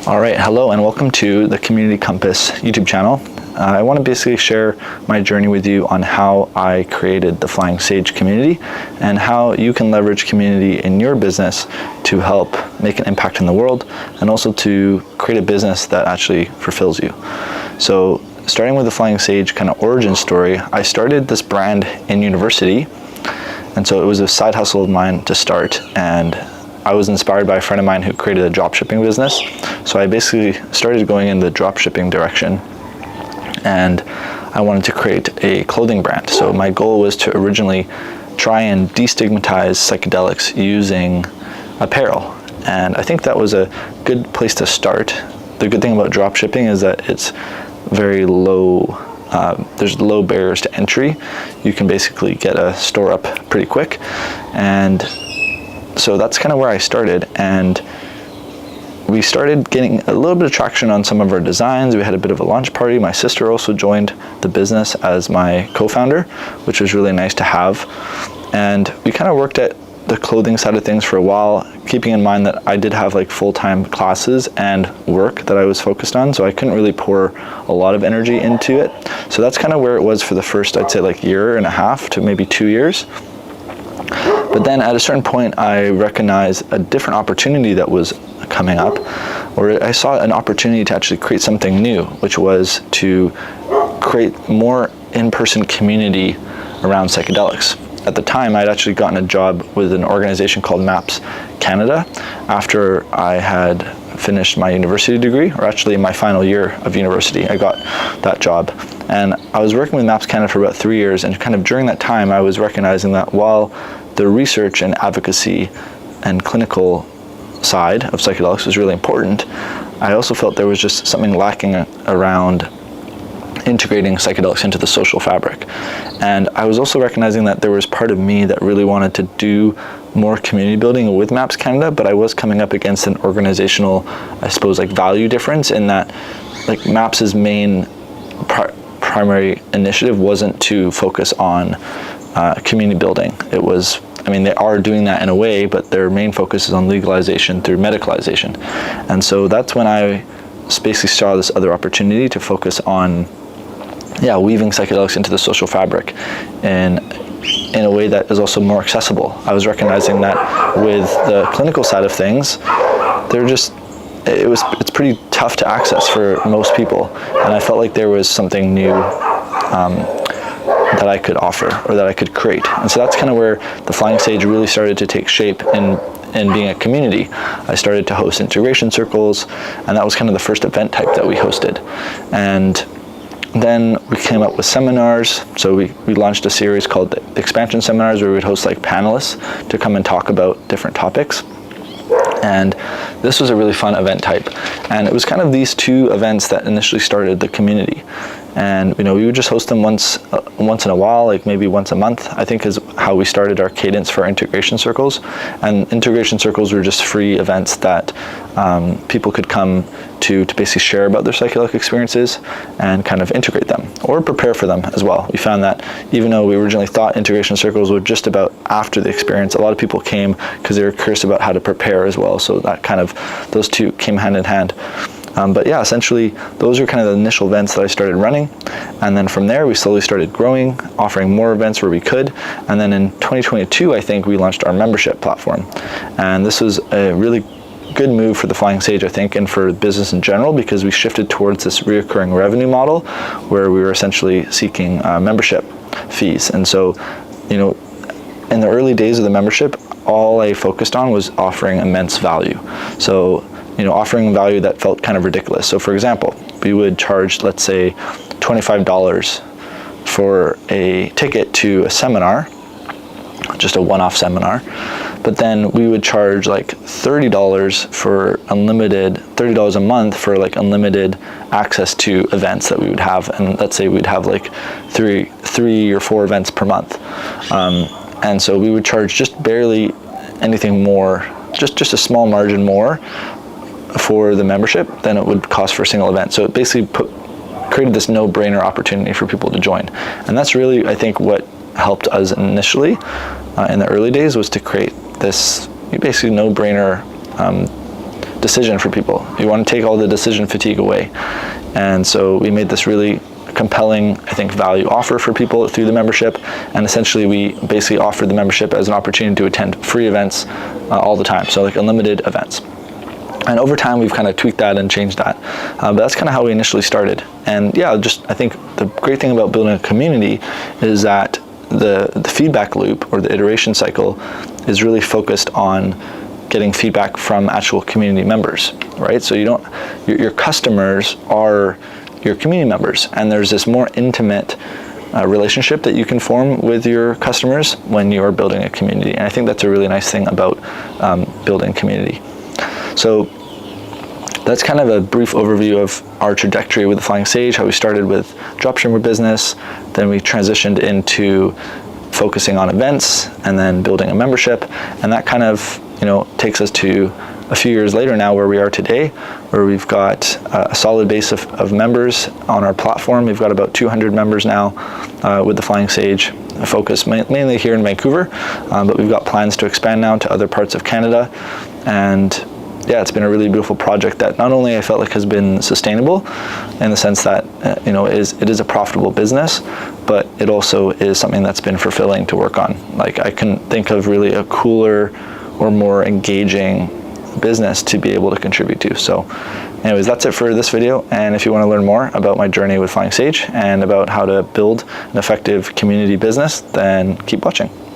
All right, hello and welcome to the Community Compass YouTube channel. I want to basically share my journey with you on how I created the Flying Sage community and how you can leverage community in your business to help make an impact in the world and also to create a business that actually fulfills you. So starting with the Flying Sage kind of origin story, I started this brand in university, and so it was a side hustle of mine to start, and I was inspired by a friend of mine who created a dropshipping business. So I basically started going in the dropshipping direction, and I wanted to create a clothing brand. So my goal was to originally try and destigmatize psychedelics using apparel. And I think that was a good place to start. The good thing about dropshipping is that it's very low, there's low barriers to entry. You can basically get a store up pretty quick. And so that's kind of where I started, and we started getting a little bit of traction on some of our designs. We had a bit of a launch party. My sister also joined the business as my co-founder, which was really nice to have. And we kind of worked at the clothing side of things for a while, keeping in mind that I did have like full-time classes and work that I was focused on, so I couldn't really pour a lot of energy into it. So that's kind of where it was for the first, I'd say, like year and a half to maybe 2 years. But then at a certain point, I recognized a different opportunity that was coming up, or I saw an opportunity to actually create something new, which was to create more in-person community around psychedelics. At the time, I'd actually gotten a job with an organization called MAPS Canada after I had finished my university degree, or actually my final year of university, I got that job. And I was working with MAPS Canada for about 3 years, and kind of during that time, I was recognizing that while the research and advocacy and clinical side of psychedelics was really important, I also felt there was just something lacking around integrating psychedelics into the social fabric. And I was also recognizing that there was part of me that really wanted to do more community building with MAPS Canada, but I was coming up against an organizational, I suppose, like value difference in that like MAPS's main primary initiative wasn't to focus on community building. It was, I mean, they are doing that in a way, but their main focus is on legalization through medicalization. And so that's when I basically saw this other opportunity to focus on, weaving psychedelics into the social fabric in a way that is also more accessible. I was recognizing that with the clinical side of things, it's pretty tough to access for most people, and I felt like there was something new that I could offer, or that I could create. And so that's kind of where the Flying Sage really started to take shape in being a community. I started to host integration circles, and that was kind of the first event type that we hosted. And then we came up with seminars. So we launched a series called the Expansion Seminars, where we'd host like panelists to come and talk about different topics. And this was a really fun event type. And it was kind of these two events that initially started the community. And we would just host them once in a while, like maybe once a month, I think is how we started our cadence for integration circles. And integration circles were just free events that people could come to basically share about their psychedelic experiences and kind of integrate them or prepare for them as well. We found that even though we originally thought integration circles were just about after the experience, a lot of people came because they were curious about how to prepare as well. So that kind of, those two came hand in hand. But yeah, essentially, those are kind of the initial events that I started running. And then from there, we slowly started growing, offering more events where we could. And then in 2022, I think we launched our membership platform. And this was a really good move for the Flying Sage, I think, and for business in general, because we shifted towards this reoccurring revenue model where we were essentially seeking membership fees. And so, in the early days of the membership, all I focused on was offering immense value. So, offering value that felt kind of ridiculous. So for example, we would charge, let's say, $25 for a ticket to a seminar, just a one-off seminar, but then we would charge like $30 for unlimited, $30 a month for like unlimited access to events that we would have. And let's say we'd have like three or four events per month. And so we would charge just barely anything more, just a small margin more for the membership than it would cost for a single event. So it basically created this no-brainer opportunity for people to join. And that's really, I think, what helped us initially in the early days, was to create this basically no-brainer decision for people. You want to take all the decision fatigue away. And so we made this really compelling, I think, value offer for people through the membership. And essentially we basically offer the membership as an opportunity to attend free events all the time. So like unlimited events. And over time, we've kind of tweaked that and changed that. But that's kind of how we initially started. And yeah, I think the great thing about building a community is that the feedback loop or the iteration cycle is really focused on getting feedback from actual community members, right? So your customers are your community members, and there's this more intimate relationship that you can form with your customers when you're building a community. And I think that's a really nice thing about building community. So that's kind of a brief overview of our trajectory with the Flying Sage, how we started with dropshipper business, then we transitioned into focusing on events and then building a membership. And that kind of, takes us to a few years later now where we are today, where we've got a solid base of members on our platform. We've got about 200 members now with the Flying Sage, focused mainly here in Vancouver, but we've got plans to expand now to other parts of Canada. And yeah, it's been a really beautiful project that not only I felt like has been sustainable in the sense that it is a profitable business, but it also is something that's been fulfilling to work on. Like, I couldn't think of really a cooler or more engaging business to be able to contribute to. So anyways, that's it for this video. And if you want to learn more about my journey with Flying Sage and about how to build an effective community business, then keep watching.